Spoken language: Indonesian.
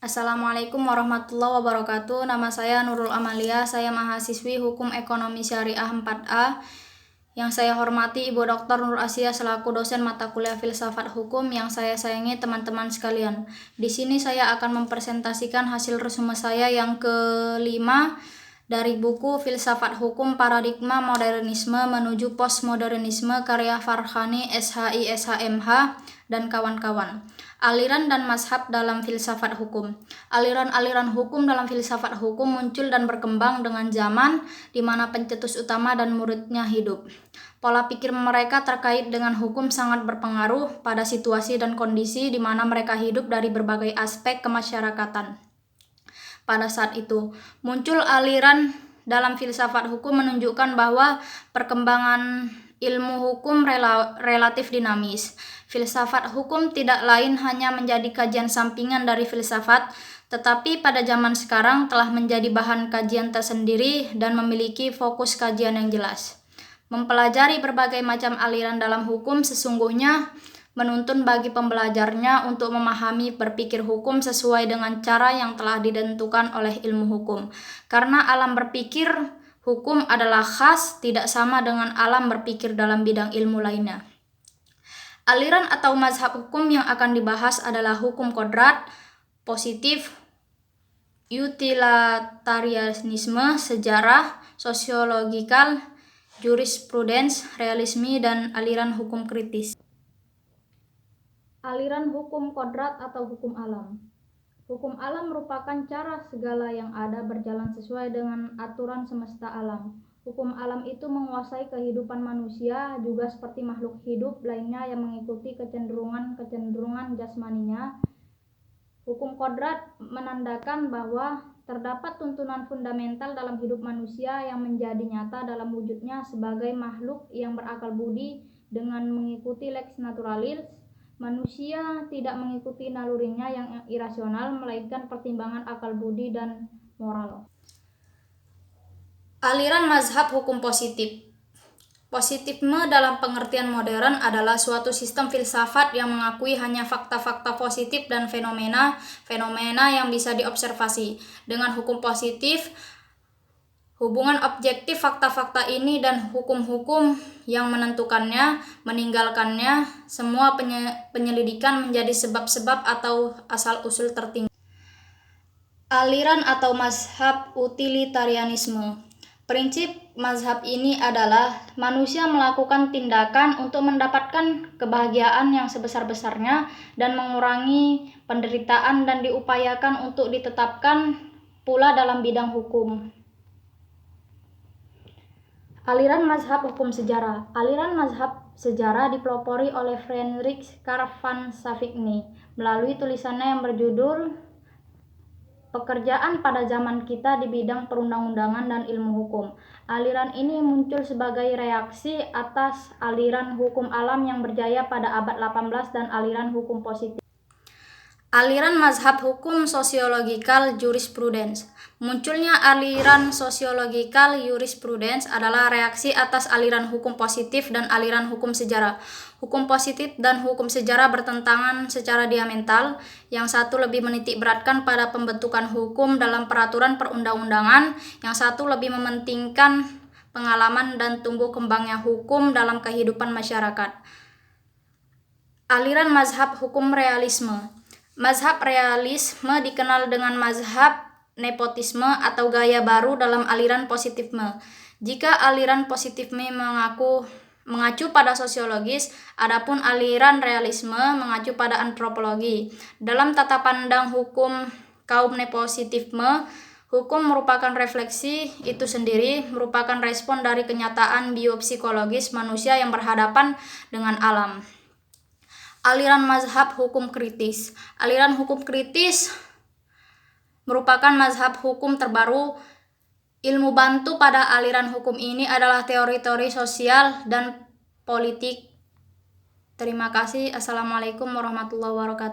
Assalamualaikum warahmatullahi wabarakatuh. Nama saya Nurul Amalia, saya mahasiswi Hukum Ekonomi Syariah 4A. Yang saya hormati Ibu Dr. Nur Asia selaku dosen mata kuliah Filsafat Hukum yang saya sayangi teman-teman sekalian. Di sini saya akan mempresentasikan hasil resume saya yang kelima dari buku Filsafat Hukum Paradigma Modernisme Menuju Postmodernisme karya Farhani SHI SHMH dan kawan-kawan. Aliran dan mazhab dalam filsafat hukum. Aliran-aliran hukum dalam filsafat hukum muncul dan berkembang dengan zaman di mana pencetus utama dan muridnya hidup. Pola pikir mereka terkait dengan hukum sangat berpengaruh pada situasi dan kondisi di mana mereka hidup dari berbagai aspek kemasyarakatan. Pada saat itu, muncul aliran dalam filsafat hukum menunjukkan bahwa perkembangan ilmu hukum relatif dinamis. Filsafat hukum tidak lain hanya menjadi kajian sampingan dari filsafat, tetapi pada zaman sekarang telah menjadi bahan kajian tersendiri dan memiliki fokus kajian yang jelas. Mempelajari berbagai macam aliran dalam hukum sesungguhnya menuntun bagi pembelajarnya untuk memahami berpikir hukum sesuai dengan cara yang telah ditentukan oleh ilmu hukum. Karena alam berpikir hukum adalah khas, tidak sama dengan alam berpikir dalam bidang ilmu lainnya. Aliran atau mazhab hukum yang akan dibahas adalah hukum kodrat, positif, utilitarianisme, sejarah, sosiologikal, jurisprudens, realisme, dan aliran hukum kritis. Aliran hukum kodrat atau hukum alam. Hukum alam merupakan cara segala yang ada berjalan sesuai dengan aturan semesta alam. Hukum alam itu menguasai kehidupan manusia juga seperti makhluk hidup lainnya yang mengikuti kecenderungan jasmaninya. Hukum kodrat menandakan bahwa terdapat tuntunan fundamental dalam hidup manusia yang menjadi nyata dalam wujudnya sebagai makhluk yang berakal budi dengan mengikuti lex naturalis. Manusia tidak mengikuti nalurinya yang irasional, melainkan pertimbangan akal budi dan moral. Aliran mazhab hukum positif. Positifme dalam pengertian modern adalah suatu sistem filsafat yang mengakui hanya fakta-fakta positif dan fenomena yang bisa diobservasi. Dengan hukum positif, hubungan objektif fakta-fakta ini dan hukum-hukum yang menentukannya, meninggalkannya, semua penyelidikan menjadi sebab-sebab atau asal-usul tertinggi. Aliran atau mazhab utilitarianisme. Prinsip mazhab ini adalah manusia melakukan tindakan untuk mendapatkan kebahagiaan yang sebesar-besarnya dan mengurangi penderitaan dan diupayakan untuk ditetapkan pula dalam bidang hukum. Aliran mazhab hukum sejarah. Aliran mazhab sejarah dipelopori oleh Friedrich Karl von Savigny melalui tulisannya yang berjudul Pekerjaan pada Zaman Kita di Bidang Perundang-undangan dan Ilmu Hukum. Aliran ini muncul sebagai reaksi atas aliran hukum alam yang berjaya pada abad 18 dan aliran hukum positif. Aliran mazhab hukum sosiologikal jurisprudens. Munculnya aliran sosiologikal jurisprudens adalah reaksi atas aliran hukum positif dan aliran hukum sejarah. Hukum positif dan hukum sejarah bertentangan secara diametral. Yang satu lebih menitik beratkan pada pembentukan hukum dalam peraturan perundang-undangan, yang satu lebih mementingkan pengalaman dan tumbuh kembangnya hukum dalam kehidupan masyarakat. Aliran mazhab hukum realisme. Mazhab realisme dikenal dengan mazhab nepotisme atau gaya baru dalam aliran positifme. Jika aliran positifme mengacu pada sosiologis, adapun aliran realisme mengacu pada antropologi. Dalam tata pandang hukum kaum nepositifme, hukum merupakan refleksi itu sendiri, merupakan respon dari kenyataan biopsikologis manusia yang berhadapan dengan alam. Aliran mazhab hukum kritis. Aliran hukum kritis merupakan mazhab hukum terbaru. Ilmu bantu pada aliran hukum ini adalah teori-teori sosial dan politik. Terima kasih. Assalamualaikum warahmatullahi wabarakatuh.